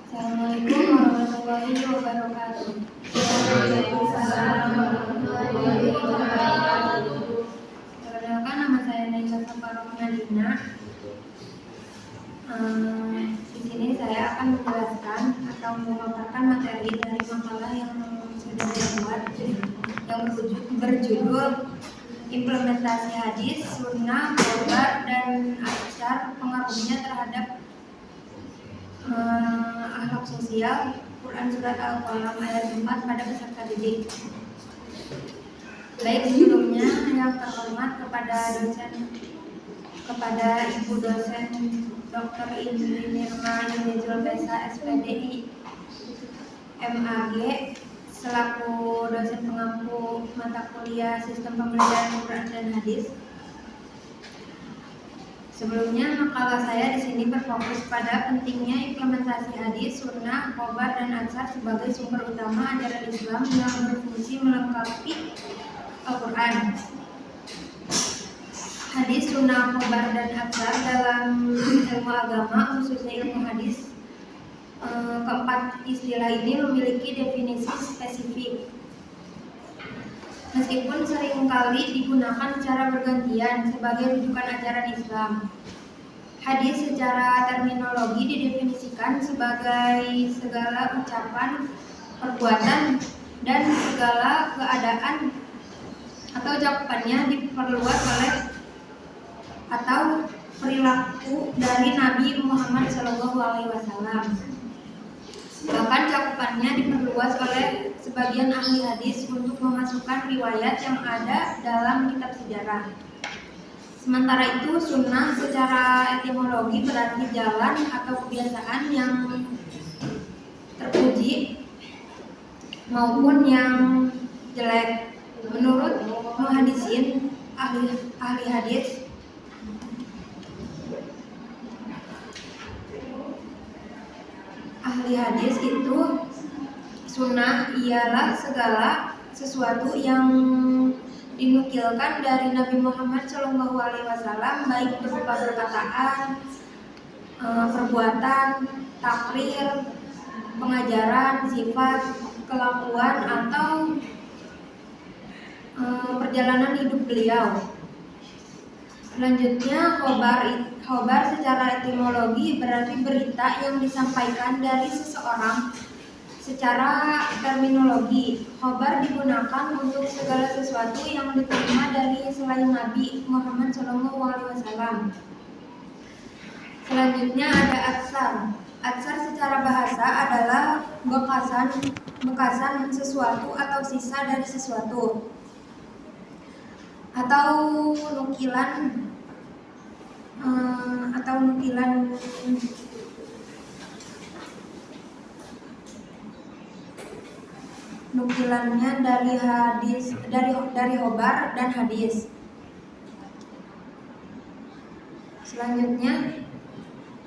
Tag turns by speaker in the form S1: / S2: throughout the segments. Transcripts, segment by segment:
S1: Assalamualaikum warahmatullahi wabarakatuh.
S2: Waalaikumsalam warahmatullahi wabarakatuh.
S1: Perkenalkan, nama saya Naila Safarah Nadina. Di sini saya akan menjelaskan atau memaparkan materi dari makalah yang sudah dibuat yang berjudul Implementasi Hadis, Sunnah, Khobar, dan Atsar Pengaruhnya Terhadap Akhlak Sosial, Quran Surat Al-Qalam ayat 4 pada peserta didik. Baik, sebelumnya yang terhormat kepada Ibu dosen Dr. Indri Nirma Yunizul Besa SPDI MAG selaku dosen pengampu mata kuliah Sistem Pembelajaran Quran dan Hadis. Sebelumnya, makalah saya di sini berfokus pada pentingnya implementasi hadis, sunnah, khobar, dan atsar sebagai sumber utama ajaran Islam yang berfungsi melengkapi Al-Quran. Hadis, sunnah, khobar, dan atsar dalam ilmu agama, khususnya ilmu hadis, keempat istilah ini memiliki definisi spesifik. Meskipun seringkali digunakan secara bergantian sebagai rujukan ajaran Islam, hadis secara terminologi didefinisikan sebagai segala ucapan, perbuatan, dan segala keadaan atau cakupannya diperluas oleh atau perilaku dari Nabi Muhammad SAW. Bahkan cakupannya diperluas oleh sebagian ahli hadis untuk memasukkan riwayat yang ada dalam kitab sejarah. Sementara itu, sunnah secara etimologi berarti jalan atau kebiasaan yang terpuji maupun yang jelek. Menurut muhaddisin, ahli hadis, itu sunnah ialah segala sesuatu yang dinukilkan dari Nabi Muhammad SAW, baik berupa perkataan, perbuatan, takrir, pengajaran, sifat, kelakuan, atau perjalanan hidup beliau. Selanjutnya, khobar secara etimologi berarti berita yang disampaikan dari seseorang. Secara terminologi, khobar digunakan untuk segala sesuatu yang diterima dari selain Nabi Muhammad SAW. Selanjutnya ada atsar. Atsar secara bahasa adalah bekasan sesuatu atau sisa dari sesuatu, atau nukilannya dari khobar dan hadis. Selanjutnya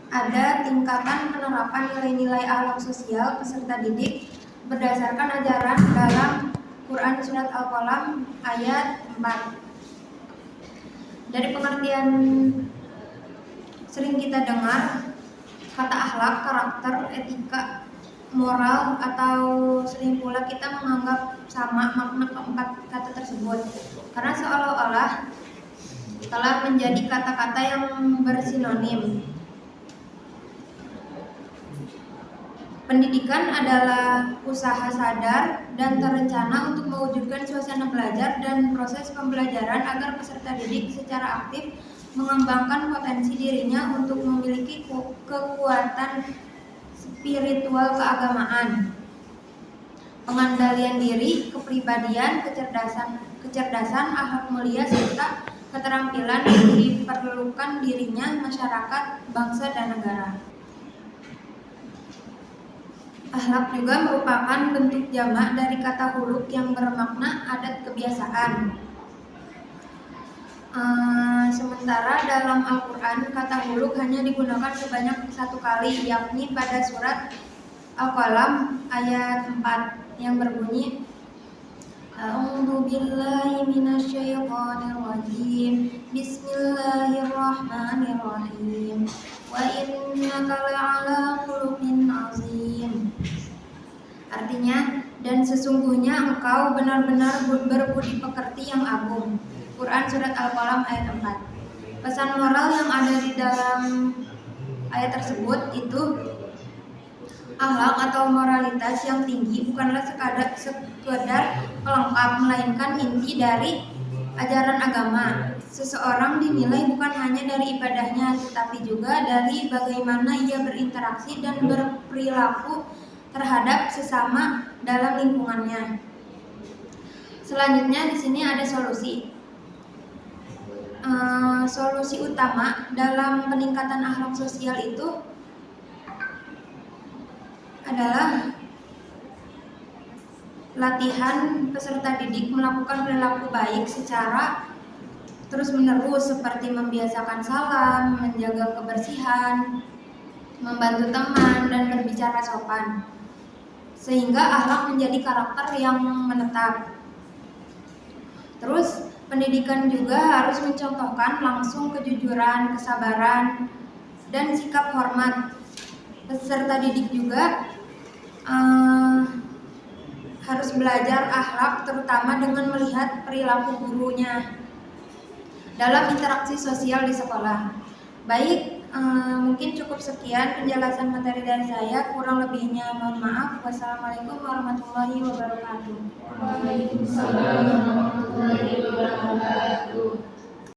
S1: ada tingkatan penerapan nilai-nilai akhlak sosial peserta didik berdasarkan ajaran dalam Quran Surat Al-Qalam ayat 4. Dari pengertian sering kita dengar kata akhlak, karakter, etika, moral, atau sering pula kita menganggap sama makna keempat kata tersebut karena seolah-olah telah menjadi kata-kata yang bersinonim. Pendidikan adalah usaha sadar dan terencana untuk mewujudkan suasana belajar dan proses pembelajaran agar peserta didik secara aktif mengembangkan potensi dirinya untuk memiliki kekuatan spiritual keagamaan, pengandalian diri, kepribadian, kecerdasan, akhlak mulia, serta keterampilan yang diperlukan dirinya, masyarakat, bangsa, dan negara. Akhlak juga merupakan bentuk jamak dari kata huluk yang bermakna adat kebiasaan. Sementara dalam Al-Quran kata huluk hanya digunakan sebanyak satu kali, yakni pada surat Al-Qalam ayat 4 yang berbunyi A'udzu billahi minasyaitonir rajim. Bismillahirrahmanirrahim. Wa innaka la'ala khuluqin 'azim. dan sesungguhnya engkau benar-benar berbudi pekerti yang agung. Quran Surat Al-Qalam ayat 4. Pesan moral yang ada di dalam ayat tersebut itu akhlak atau moralitas yang tinggi bukanlah sekedar pelengkap, melainkan inti dari ajaran agama. Seseorang dinilai bukan hanya dari ibadahnya, tetapi juga dari bagaimana ia berinteraksi dan berperilaku terhadap sesama dalam lingkungannya. Selanjutnya di sini ada solusi. Solusi utama dalam peningkatan akhlak sosial itu adalah latihan peserta didik melakukan perilaku baik secara terus-menerus, seperti membiasakan salam, menjaga kebersihan, membantu teman, dan berbicara sopan, sehingga akhlak menjadi karakter yang menetap. Terus pendidikan juga harus mencontohkan langsung kejujuran, kesabaran, dan sikap hormat. Peserta didik juga harus belajar akhlak, terutama dengan melihat perilaku gurunya dalam interaksi sosial di sekolah. Baik, mungkin cukup sekian penjelasan materi dari saya. Kurang lebihnya mohon maaf. Wassalamualaikum warahmatullahi wabarakatuh.
S2: Waalaikumsalam warahmatullahi wabarakatuh.